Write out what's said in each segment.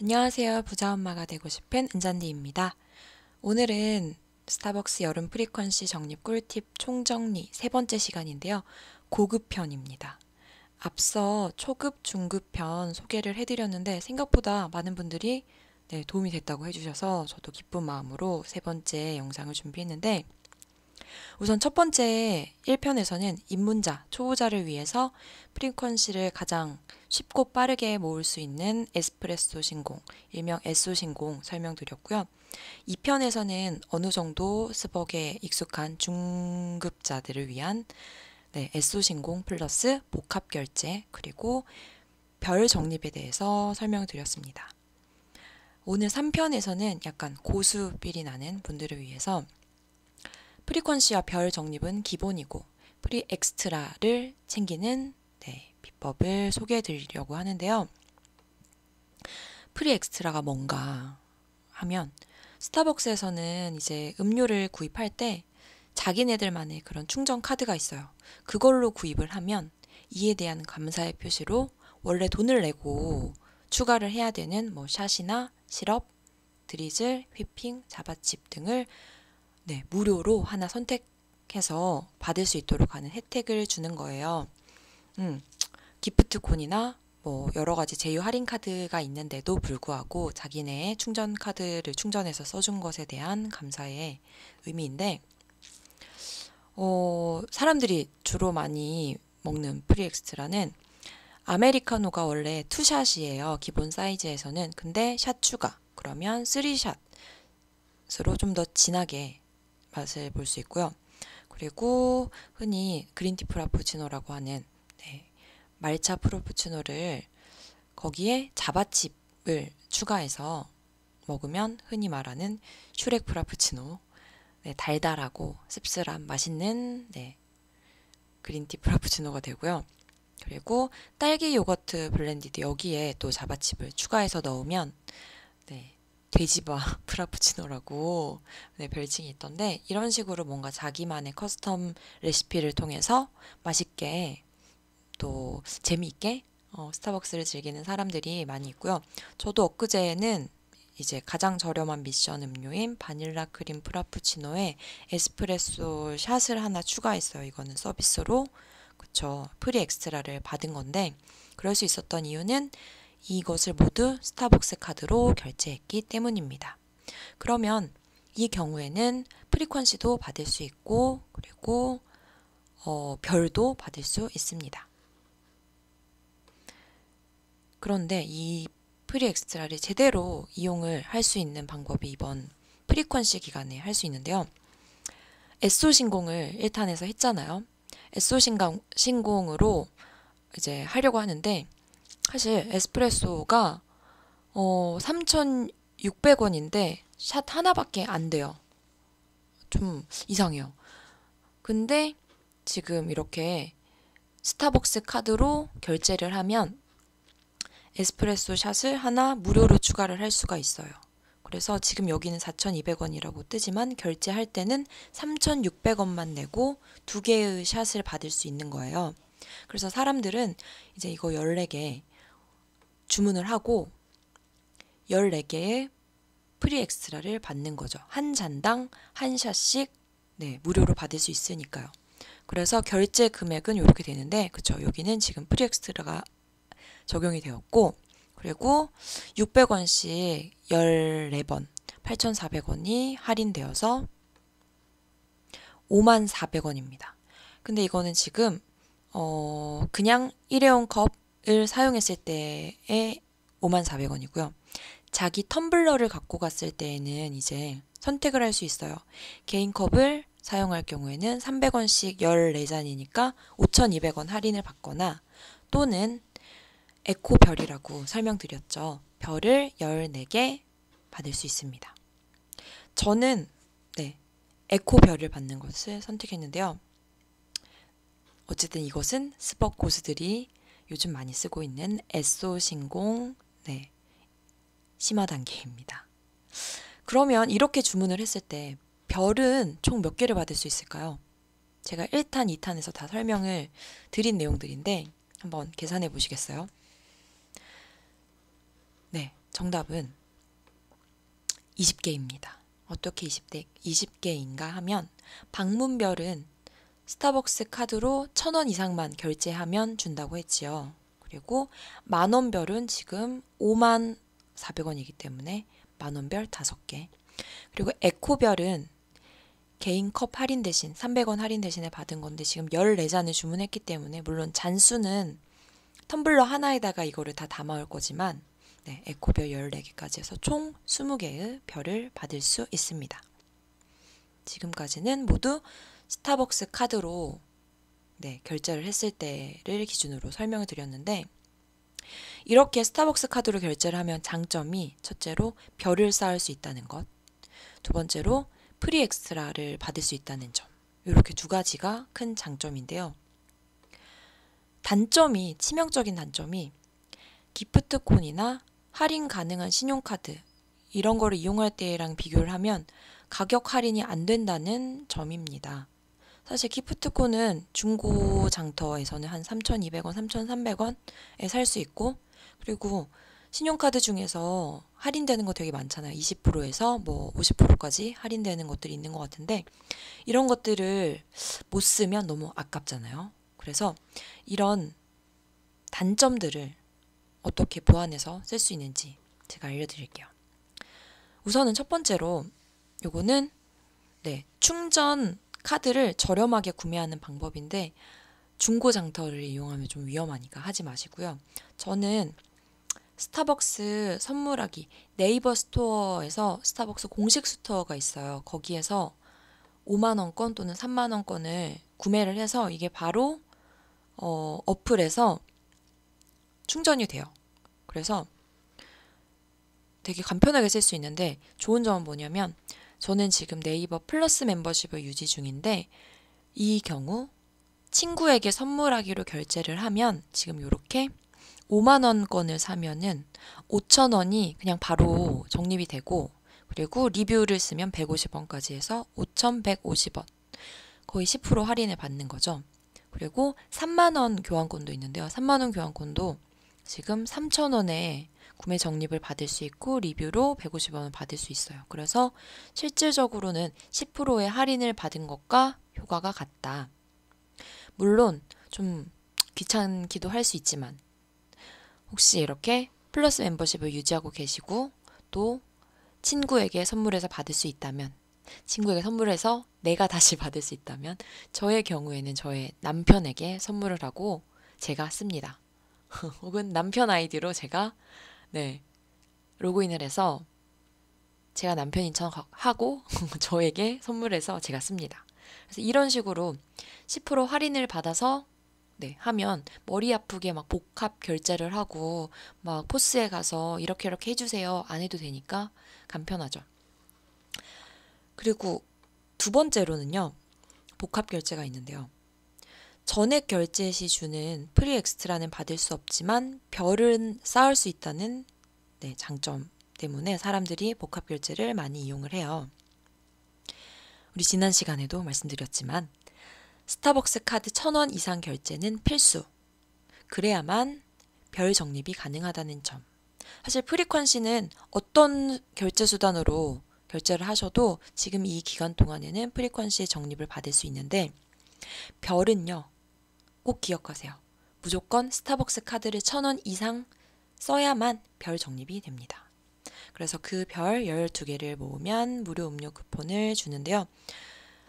안녕하세요. 부자 엄마가 되고 싶은 은잔디입니다. 오늘은 스타벅스 여름 프리퀀시 적립 꿀팁 총정리 세 번째 시간인데요. 고급편입니다. 앞서 초급, 중급편 소개를 해드렸는데 생각보다 많은 분들이 도움이 됐다고 해주셔서 저도 기쁜 마음으로 세 번째 영상을 준비했는데 우선 첫 번째 1편에서는 입문자, 초보자를 위해서 프리퀀시를 가장 쉽고 빠르게 모을 수 있는 에스프레소 신공, 일명 에소 신공 설명드렸고요. 2편에서는 어느 정도 스벅에 익숙한 중급자들을 위한 에소 신공 플러스 복합 결제 그리고 별 적립에 대해서 설명드렸습니다. 오늘 3편에서는 약간 고수삘이 나는 분들을 위해서 프리퀀시와 별 적립은 기본이고 프리 엑스트라를 챙기는 비법을 소개해 드리려고 하는데요. 프리 엑스트라가 뭔가 하면 스타벅스에서는 이제 음료를 구입할 때 자기네들만의 그런 충전 카드가 있어요. 그걸로 구입을 하면 이에 대한 감사의 표시로 원래 돈을 내고 추가를 해야 되는 뭐 샷이나 시럽, 드리즐, 휘핑, 자바칩 등을 무료로 하나 선택해서 받을 수 있도록 하는 혜택을 주는 거예요. 기프트콘이나 뭐 여러 가지 제휴 할인 카드가 있는데도 불구하고 자기네의 충전 카드를 충전해서 써준 것에 대한 감사의 의미인데, 사람들이 주로 많이 먹는 프리 엑스트라는 아메리카노가 원래 투샷이에요. 기본 사이즈에서는. 근데 샷 추가. 그러면 3샷으로 좀 더 진하게 맛을 볼 수 있고요. 그리고 흔히 그린티 프라푸치노라고 하는 말차 프라푸치노를 거기에 자바칩을 추가해서 먹으면 흔히 말하는 슈렉 프라푸치노, 달달하고 씁쓸한 맛있는 그린티 프라푸치노가 되고요. 그리고 딸기 요거트 블렌디드 여기에 또 자바칩을 추가해서 넣으면 돼지바 프라푸치노라고 별칭이 있던데, 이런 식으로 뭔가 자기만의 커스텀 레시피를 통해서 맛있게 또 재미있게 스타벅스를 즐기는 사람들이 많이 있고요. 저도 엊그제는 이제 가장 저렴한 미션 음료인 바닐라 크림 프라푸치노에 에스프레소 샷을 하나 추가했어요. 이거는 서비스로, 그쵸, 프리 엑스트라를 받은 건데, 그럴 수 있었던 이유는 이것을 모두 스타벅스 카드로 결제했기 때문입니다. 그러면 이 경우에는 프리퀀시도 받을 수 있고, 그리고 별도 받을 수 있습니다. 그런데 이 프리 엑스트라를 제대로 이용을 할 수 있는 방법이 이번 프리퀀시 기간에 할 수 있는데요. 에소 신공을 1탄에서 했잖아요. 에소 신공으로 이제 하려고 하는데, 사실 에스프레소가 3,600원인데 샷 하나밖에 안 돼요. 좀 이상해요. 근데 지금 이렇게 스타벅스 카드로 결제를 하면 에스프레소 샷을 하나 무료로 추가를 할 수가 있어요. 그래서 지금 여기는 4,200원이라고 뜨지만 결제할 때는 3,600원만 내고 두 개의 샷을 받을 수 있는 거예요. 그래서 사람들은 이제 이거 14개 주문을 하고 14개의 프리 엑스트라를 받는 거죠. 한 잔당 한 샷씩 무료로 받을 수 있으니까요. 그래서 결제 금액은 이렇게 되는데, 그쵸, 여기는 지금 프리 엑스트라가 적용이 되었고, 그리고 600원씩 14번 8,400원이 할인되어서 54,000원입니다. 근데 이거는 지금 그냥 일회용 컵을 사용했을 때의 54,000원이고요. 자기 텀블러를 갖고 갔을 때에는 이제 선택을 할 수 있어요. 개인 컵을 사용할 경우에는 300원씩 14잔이니까 5,200원 할인을 받거나, 또는 에코별이라고 설명드렸죠. 별을 14개 받을 수 있습니다. 저는 에코별을 받는 것을 선택했는데요. 어쨌든 이것은 스벅 고수들이 요즘 많이 쓰고 있는 에소 신공 심화 단계입니다. 그러면 이렇게 주문을 했을 때 별은 총 몇 개를 받을 수 있을까요? 제가 1탄, 2탄에서 다 설명을 드린 내용들인데 한번 계산해 보시겠어요? 정답은 20개입니다. 어떻게 20개인가 하면 방문별은 스타벅스 카드로 1,000원 이상만 결제하면 준다고 했지요. 그리고 만원별은 지금 54,400원이기 때문에 만원별 5개. 그리고 에코별은 개인 컵 할인 대신 300원 할인 대신에 받은 건데 지금 14잔을 주문했기 때문에 물론 잔수는 텀블러 하나에다가 이거를 다 담아올 거지만 네, 에코별 14개까지 해서 총 20개의 별을 받을 수 있습니다. 지금까지는 모두 스타벅스 카드로 네, 결제를 했을 때를 기준으로 설명을 드렸는데 이렇게 스타벅스 카드로 결제를 하면 장점이 첫째로 별을 쌓을 수 있다는 것, 두 번째로 프리 엑스트라를 받을 수 있다는 점, 이렇게 두 가지가 큰 장점인데요. 단점이, 치명적인 단점이 기프트콘이나 할인 가능한 신용카드 이런 거를 이용할 때랑 비교를 하면 가격 할인이 안 된다는 점입니다. 사실 기프트콘은 중고 장터에서는 한 3,200원, 3,300원에 살 수 있고 그리고 신용카드 중에서 할인되는 거 되게 많잖아요. 20%에서 뭐 50%까지 할인되는 것들이 있는 것 같은데 이런 것들을 못 쓰면 너무 아깝잖아요. 그래서 이런 단점들을 어떻게 보완해서 쓸 수 있는지 제가 알려드릴게요. 우선은 첫 번째로 요거는 네, 충전 카드를 저렴하게 구매하는 방법인데 중고 장터를 이용하면 좀 위험하니까 하지 마시고요. 저는 스타벅스 선물하기 네이버 스토어에서 스타벅스 공식 스토어가 있어요. 거기에서 5만원권 또는 3만원권을 구매를 해서 이게 바로 어플에서 충전이 돼요. 그래서 되게 간편하게 쓸 수 있는데 좋은 점은 뭐냐면 저는 지금 네이버 플러스 멤버십을 유지 중인데 이 경우 친구에게 선물하기로 결제를 하면 지금 이렇게 5만원권을 사면은 5,000원이 그냥 바로 적립이 되고 그리고 리뷰를 쓰면 150원까지 해서 5,150원 거의 10% 할인을 받는 거죠. 그리고 3만원 교환권도 있는데요. 3만원 교환권도 지금 3,000원에 구매 적립을 받을 수 있고 리뷰로 150원을 받을 수 있어요. 그래서 실질적으로는 10%의 할인을 받은 것과 효과가 같다. 물론 좀 귀찮기도 할 수 있지만 혹시 이렇게 플러스 멤버십을 유지하고 계시고 또 친구에게 선물해서 받을 수 있다면 친구에게 선물해서 내가 다시 받을 수 있다면 저의 경우에는 저의 남편에게 선물을 하고 제가 씁니다. 혹은 남편 아이디로 제가 네, 로그인을 해서 제가 남편인 척 하고 저에게 선물해서 제가 씁니다. 그래서 이런 식으로 10% 할인을 받아서 네, 하면 머리 아프게 막 복합 결제를 하고 막 포스에 가서 이렇게 해주세요 안 해도 되니까 간편하죠. 그리고 두 번째로는요. 복합 결제가 있는데요. 전액 결제 시 주는 프리 엑스트라는 받을 수 없지만 별은 쌓을 수 있다는 네, 장점 때문에 사람들이 복합 결제를 많이 이용을 해요. 우리 지난 시간에도 말씀드렸지만 스타벅스 카드 1,000원 이상 결제는 필수. 그래야만 별 적립이 가능하다는 점. 사실 프리퀀시는 어떤 결제 수단으로 결제를 하셔도 지금 이 기간 동안에는 프리퀀시 적립을 받을 수 있는데 별은요. 꼭 기억하세요. 무조건 스타벅스 카드를 1,000원 이상 써야만 별 적립이 됩니다. 그래서 그 별 12개를 모으면 무료 음료 쿠폰을 주는데요.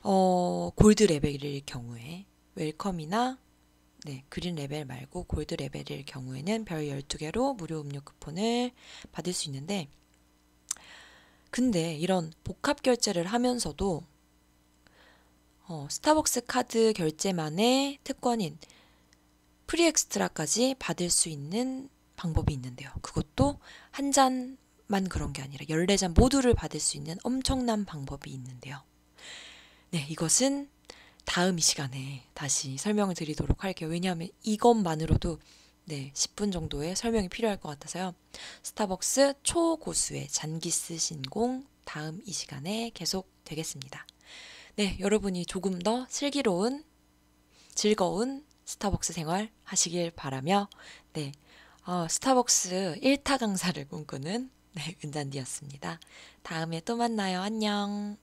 골드 레벨일 경우에 웰컴이나 네, 그린 레벨 말고 골드 레벨일 경우에는 별 12개로 무료 음료 쿠폰을 받을 수 있는데 근데 이런 복합 결제를 하면서도 스타벅스 카드 결제만의 특권인 프리 엑스트라까지 받을 수 있는 방법이 있는데요. 그것도 한 잔만 그런 게 아니라 14잔 모두를 받을 수 있는 엄청난 방법이 있는데요. 네, 이것은 다음 이 시간에 다시 설명을 드리도록 할게요. 왜냐하면 이것만으로도 네, 10분 정도의 설명이 필요할 것 같아서요. 스타벅스 초고수의 잔기스 신공 다음 이 시간에 계속 되겠습니다. 네, 여러분이 조금 더 슬기로운 즐거운 스타벅스 생활 하시길 바라며 네, 스타벅스 1타 강사를 꿈꾸는 네, 은잔디였습니다. 다음에 또 만나요. 안녕.